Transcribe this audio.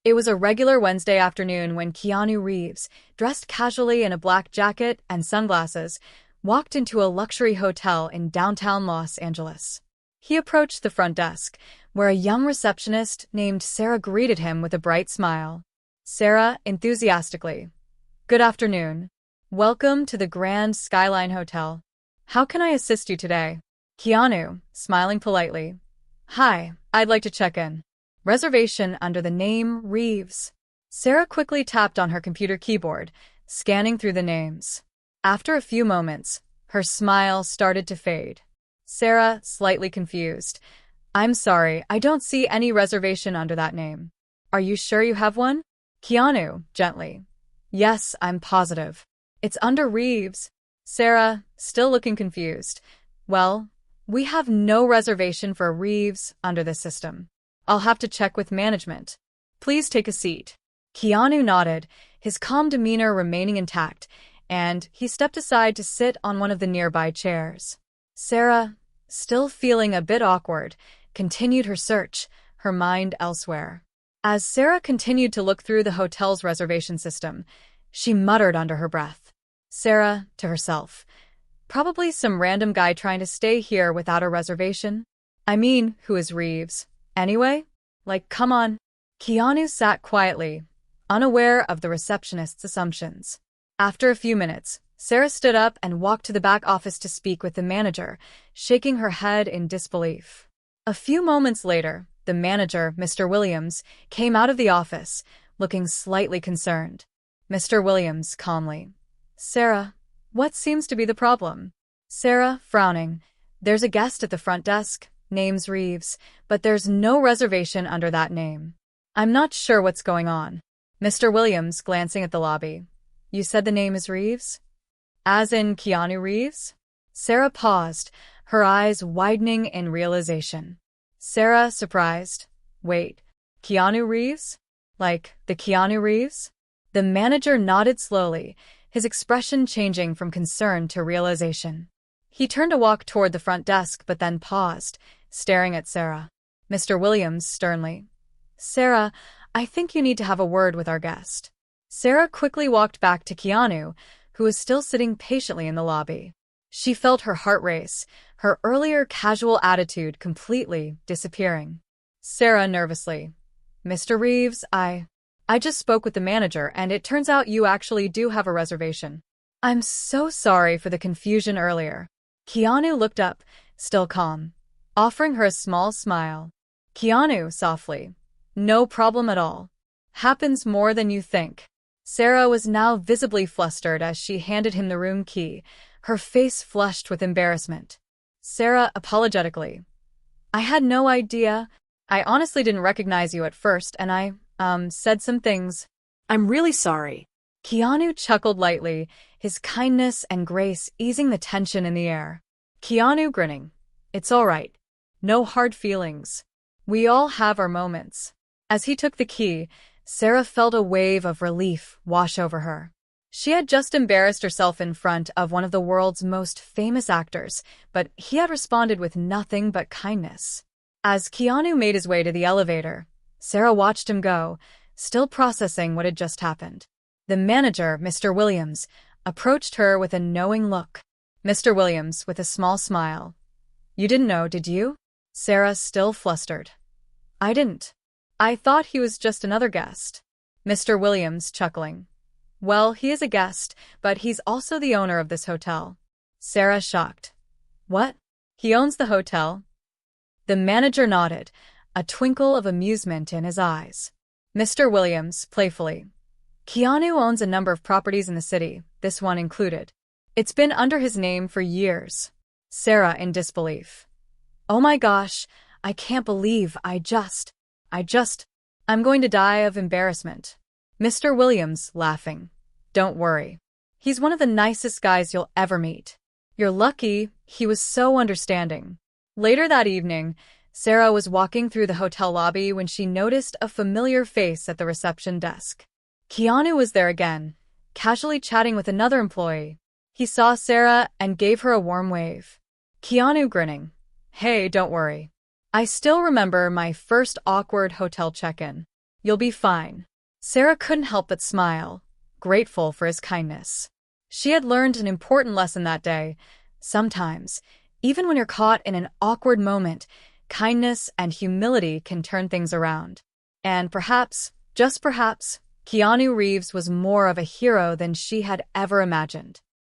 It was a regular Wednesday afternoon when Keanu Reeves, dressed casually in a black jacket and sunglasses, walked into a luxury hotel in downtown Los Angeles. He approached the front desk, where a young receptionist named Sarah greeted him with a bright smile. Sarah, enthusiastically. "Good afternoon. Welcome to the Grand Skyline Hotel. How can I assist you today?" Keanu, smiling politely. "Hi, I'd like to check in. Reservation under the name Reeves." Sarah quickly tapped on her computer keyboard, scanning through the names. After a few moments, her smile started to fade. Sarah, slightly confused. "I'm sorry, I don't see any reservation under that name. Are you sure you have one?" Keanu, gently. "Yes, I'm positive. It's under Reeves." Sarah, still looking confused. "Well, we have no reservation for Reeves under the system. I'll have to check with management. Please take a seat." Keanu nodded, his calm demeanor remaining intact, and he stepped aside to sit on one of the nearby chairs. Sarah, still feeling a bit awkward, continued her search, her mind elsewhere. As Sarah continued to look through the hotel's reservation system, she muttered under her breath. Sarah, to herself, "Probably some random guy trying to stay here without a reservation. I mean, who is Reeves? Anyway? Like, come on." Keanu sat quietly, unaware of the receptionist's assumptions. After a few minutes, Sarah stood up and walked to the back office to speak with the manager, shaking her head in disbelief. A few moments later, the manager, Mr. Williams, came out of the office, looking slightly concerned. Mr. Williams, calmly. "Sarah, what seems to be the problem?" Sarah, frowning. "There's a guest at the front desk. Name's Reeves, but there's no reservation under that name. I'm not sure what's going on." Mr. Williams, glancing at the lobby. "You said the name is Reeves? As in Keanu Reeves?" Sarah paused, her eyes widening in realization. Sarah, surprised. "Wait, Keanu Reeves? Like, the Keanu Reeves?" The manager nodded slowly, his expression changing from concern to realization. He turned to walk toward the front desk but then paused, staring at Sarah. Mr. Williams, sternly. "Sarah, I think you need to have a word with our guest." Sarah quickly walked back to Keanu, who was still sitting patiently in the lobby. She felt her heart race, her earlier casual attitude completely disappearing. Sarah, nervously. "Mr. Reeves, I just spoke with the manager, and it turns out you actually do have a reservation. I'm so sorry for the confusion earlier." Keanu looked up, still calm, offering her a small smile. Keanu, softly. "No problem at all. Happens more than you think." Sarah was now visibly flustered as she handed him the room key, her face flushed with embarrassment. Sarah, apologetically. "I had no idea. I honestly didn't recognize you at first, and I said some things. I'm really sorry." Keanu chuckled lightly, his kindness and grace easing the tension in the air. Keanu, grinning. "It's all right. No hard feelings. We all have our moments." As he took the key, Sarah felt a wave of relief wash over her. She had just embarrassed herself in front of one of the world's most famous actors, but he had responded with nothing but kindness. As Keanu made his way to the elevator, Sarah watched him go, still processing what had just happened. The manager, Mr. Williams, approached her with a knowing look. Mr. Williams, with a small smile. "You didn't know, did you?" Sarah, still flustered. "I didn't. I thought he was just another guest." Mr. Williams, chuckling. "Well, he is a guest, but he's also the owner of this hotel." Sarah, shocked. "What? He owns the hotel?" The manager nodded, a twinkle of amusement in his eyes. Mr. Williams, playfully. "Keanu owns a number of properties in the city, this one included. It's been under his name for years." Sarah, in disbelief. "Oh my gosh, I can't believe I'm going to die of embarrassment." Mr. Williams, laughing. "Don't worry. He's one of the nicest guys you'll ever meet. You're lucky, he was so understanding." Later that evening, Sarah was walking through the hotel lobby when she noticed a familiar face at the reception desk. Keanu was there again, casually chatting with another employee. He saw Sarah and gave her a warm wave. Keanu, grinning. "Hey, don't worry. I still remember my first awkward hotel check-in." You'll be fine. Sarah couldn't help but smile, grateful for his kindness. She had learned an important lesson that day. Sometimes, even when you're caught in an awkward moment, kindness and humility can turn things around. And perhaps, just perhaps, Keanu Reeves was more of a hero than she had ever imagined.